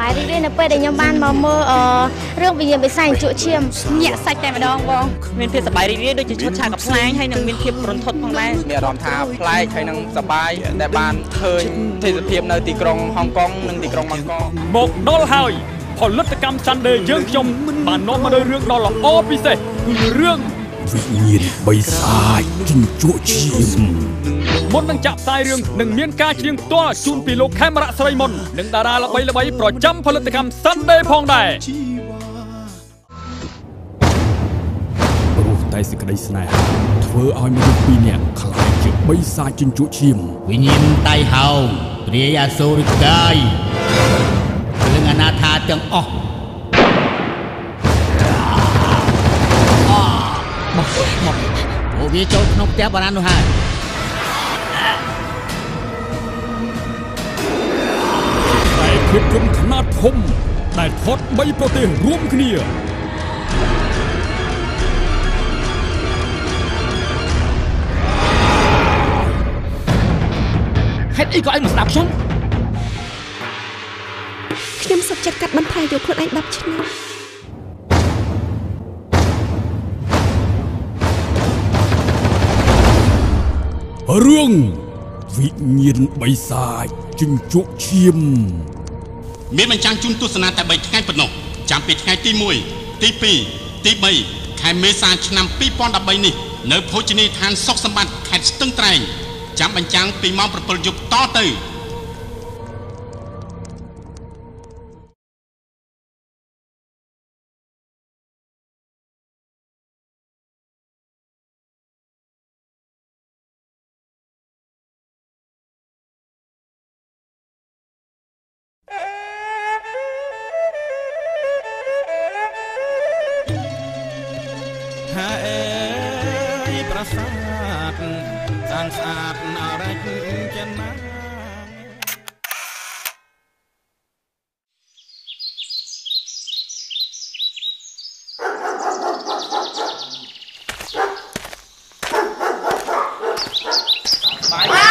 បាយរីករាយនៅពេលដែលខ្ញុំបានមកមើលរឿងវិញ្ញាណបិសាចជក់ឈាមញាក់សាច់តែម្ដងបងមានភាពសប្បាយរីករាយដូចជាឈុតឆាកកំ ផ្លែងហើយនឹងមានភាពរន្ធត់ផងដែរមានអារម្មណ៍ថាប្លែកហើយនឹងសប្បាយដែលបានឃើញទេសភាពនៅទីក្រុងហុងកុងនិងទីក្រុងបាងកកមកដល់ហើយផលិតកម្ម Sunday យើងខ្ញុំបាននាំមកនៅរឿងដ៏ល្អពិសេសគឺរឿងវិញ្ញាណបិសាចជំជក់ឈាមមុននឹងចាក់ផ្សាយរឿងនឹងមានការច្រៀងផ្ទាល់ជូនពីលោកខេមរៈស្រីមុននិងតារាល្បីៗប្រចាំផលិតកម្ម Sunday ផងដែរព្រោះតែសេចក្តីស្នេហាធ្វើឲ្យមនុស្សពីរនាក់ខ្លាចជាបិសាចជំជក់ឈាមវិញ្ញាណតៃហោងព្រាយអសូរិកាយលឹងអនាថាទាំងអស់មកវាចូលក្នុងផ្ទះបារាណនោះហើយតែភាពយន្តខ្នាតធំដែលថត3ប្រទេសរួមគ្នាហេតុអីក៏ឯងមិនស្ដាប់ខ្ញុំសុខចិត្តកាត់បន្ថយយកខ្លួនឯង10ឆ្នាំរឿងវិញ្ញាណបិសាចជំជក់ឈាមមានបញ្ចាំងជូនទស្សនាតែ3ថ្ងៃប៉ុណ្ណោះចាំពីថ្ងៃទី1ទី2ទី3ខែមេសាឆ្នាំ2013នេះនៅភោជនីយដ្ឋានសុខសម្បត្តិខេត្តស្ទឹងត្រែងចាំបញ្ចាំងពីម៉ោង7យប់តទៅប្រាសាទស្អាតអរិចចិនណាបាយ